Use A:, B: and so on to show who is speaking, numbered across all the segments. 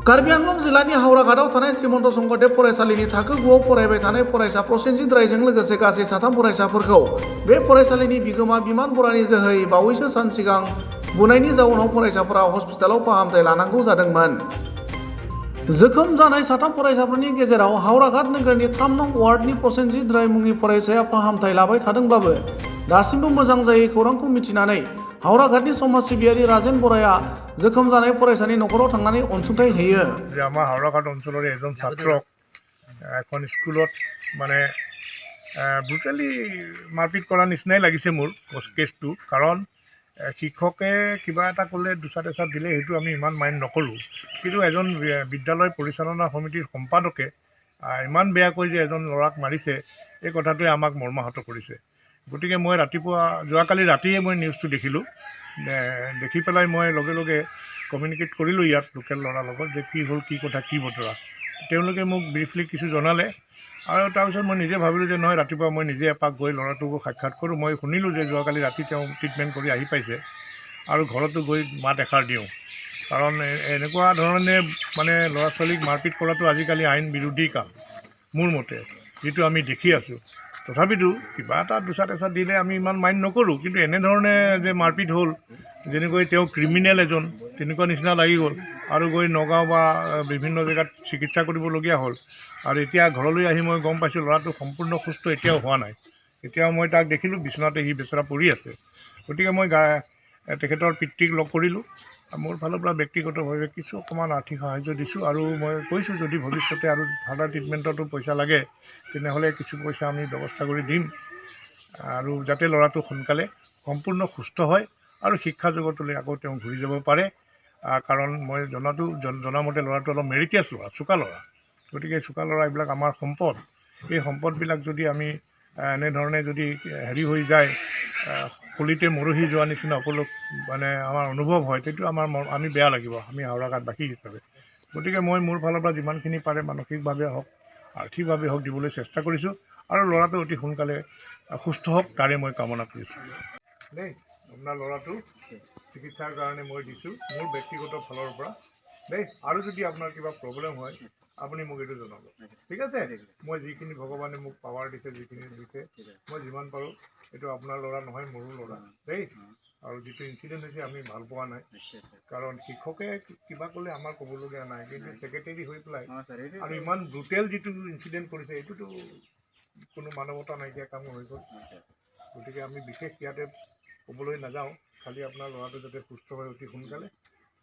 A: कार्बि आंलं जिल्लानि हावराघाटआव थानाय श्रीमन्त शंकरदेव फरायसालिनि थाखो 9आव फरायबाय थानाय फरायसा प्रसेनजित रायजों लोगोसे गासै 3 फरायसाफोरखौ बे फरायसालिनि बिगोमा बिमान बरानि जोहै बावैसो सान सिगां बुनायनि जाउनाव फरायसाफोरा हस्पिटालाव फाहामथाय लानांगौ जादोंमोन। जोखोम जानाय 3 फरायसाफोरनि गेजेराव हावराघाट नोगोरनि 3 नं वार्डनि प्रसेनजित राय मुंनि फरायसाया फाहामथाय लाबाय थादोंब्लाबो दासिमबो मोजां जायै खौरांखौ मिथिनानै हावराघाटनि समाज सिबियारि राजेन बराया जोखोम जानाय फरायसानि नखराव थांनानै अनसुंथाय होयो।
B: আমাৰ হাওৰাঘাট অঞ্চলৰ এজন ছাত্ৰক এখন স্কুলত মানে ব্ৰুটেলি মাৰপিট কৰাৰ নিচিনাই লাগিছে মোৰ কেছটো। কাৰণ শিক্ষকে কিবা এটা ক'লে দুচাট এচাট দিলে সেইটো আমি ইমান মাইণ্ড নকৰোঁ, কিন্তু এজন বিদ্যালয় পৰিচালনা সমিতিৰ সম্পাদকে ইমান বেয়াকৈ যে এজন ল'ৰাক মাৰিছে এই কথাটোৱে আমাক মৰ্মাহত কৰিছে। গতিকে মই যোৱাকালি ৰাতিয়ে মই নিউজটো দেখিলোঁ। দেখি পেলাই মই লগে লগে কমিউনিকেট কৰিলোঁ ইয়াত লোকেল ল'ৰাৰ লগত যে কি হ'ল, কি কথা, কি বতৰা। তেওঁলোকে মোক ব্ৰিফলি কিছু জনালে আৰু তাৰপিছত মই নিজে ভাবিলোঁ যে নহয়, ৰাতিপুৱা মই নিজে এপাক গৈ ল'ৰাটোকো সাক্ষাৎ কৰোঁ। মই শুনিলোঁ যে যোৱাকালি ৰাতি তেওঁ ট্ৰিটমেণ্ট কৰি আহি পাইছে আৰু ঘৰতো গৈ মাত এষাৰ দিওঁ। কাৰণ এনেকুৱা ধৰণে মানে ল'ৰা ছোৱালীক মাৰপিট কৰাটো আজিকালি আইন বিৰোধী কাম মোৰ মতে, যিটো আমি দেখি আছোঁ। তথাপিতো কিবা এটা দুচাট এচাট দিলে আমি ইমান মাইণ্ড নকৰোঁ, কিন্তু এনেধৰণে যে মাৰপিট হ'ল, যেনেকৈ তেওঁ ক্ৰিমিনেল এজন তেনেকুৱা নিচিনা লাগি গ'ল আৰু গৈ নগাঁও বা বিভিন্ন জেগাত চিকিৎসা কৰিবলগীয়া হ'ল। আৰু এতিয়া ঘৰলৈ আহি মই গম পাইছোঁ ল'ৰাটো সম্পূৰ্ণ সুস্থ এতিয়াও হোৱা নাই। এতিয়াও মই তাক দেখিলোঁ বিচনাতে সি বেচেৰা পৰি আছে। গতিকে মই তেখেতৰ পিতৃক লগ কৰিলোঁ। মোৰ ফালৰ পৰা ব্যক্তিগতভাৱে কিছু অকণমান আৰ্থিক সাহাৰ্য দিছোঁ আৰু মই কৈছোঁ যদি ভৱিষ্যতে আৰু ফাৰ্ডাৰ ট্ৰিটমেণ্টতো পইচা লাগে তেনেহ'লে কিছু পইচা আমি ব্যৱস্থা কৰি দিম আৰু যাতে ল'ৰাটো সোনকালে সম্পূৰ্ণ সুস্থ হয় আৰু শিক্ষা জগতলৈ আকৌ তেওঁ ঘূৰি যাব পাৰে। কাৰণ মই জনামতে ল'ৰাটো অলপ মেৰিটিয়াছ ল'ৰা, চোকা ল'ৰা। গতিকে চোকা ল'ৰা এইবিলাক আমাৰ সম্পদ। এই সম্পদবিলাক যদি আমি এনেধৰণে যদি হেৰি হৈ যায়, কলিতে মৰহি যোৱা নিচিনা মানে আমাৰ অনুভৱ হয়, তেতিয়া আমি বেয়া লাগিব, আমি হাওৰাঘাটবাসী হিচাপে। গতিকে মই মোৰ ফালৰ পৰা যিমানখিনি পাৰে মানসিকভাৱে হওক আৰ্থিকভাৱে হওক দিবলৈ চেষ্টা কৰিছোঁ আৰু ল'ৰাটো অতি সোনকালে সুস্থ হওক তাৰে মই কামনা কৰিছোঁ দেই। আপোনাৰ ল'ৰাটো চিকিৎসাৰ কাৰণে মই দিছোঁ মোৰ ব্যক্তিগত ফালৰ পৰা দেই। আৰু যদি আপোনাৰ কিবা প্ৰব্লেম হয় আপুনি মোক এইটো জনাব, ঠিক আছে? মই যিখিনি ভগৱানে মোক পাৱাৰ দিছে, যিখিনি দিছে, মই যিমান পাৰোঁ, এইটো আপোনাৰ ল'ৰা নহয়, মোৰো ল'ৰা দেই। আৰু যিটো ইনচিডেণ্ট হৈছে আমি ভাল পোৱা নাই, কাৰণ শিক্ষকে কিবা ক'লে আমাৰ ক'বলগীয়া নাই, কিন্তু ছেক্ৰেটেৰী হৈ পেলাই আৰু ইমান ব্ৰুটেল যিটো ইনচিডেণ্ট কৰিছে এইটোতো কোনো মানৱতা নাইকিয়া কাম হৈ গ'ল। গতিকে আমি বিশেষ ইয়াতে ক'বলৈ নাযাওঁ, খালি আপোনাৰ ল'ৰাটো যাতে সুস্থ হয় অতি সোনকালে।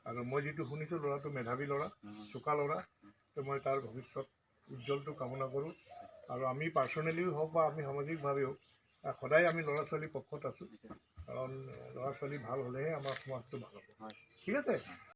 B: আৰু মই যিটো শুনিছোঁ ল'ৰাটো মেধাৱী ল'ৰা, চোকা ল'ৰা, তো মই তাৰ ভৱিষ্যত উজ্জ্বলটো কামনা কৰোঁ। আৰু আমি পাৰ্চনেলিও হওক বা আমি সামাজিকভাৱেও সদায় আমি ল'ৰা ছোৱালীৰ পক্ষত আছোঁ, কাৰণ ল'ৰা ছোৱালী ভাল হ'লেহে আমাৰ সমাজটো ভাল হ'ব, ঠিক আছে?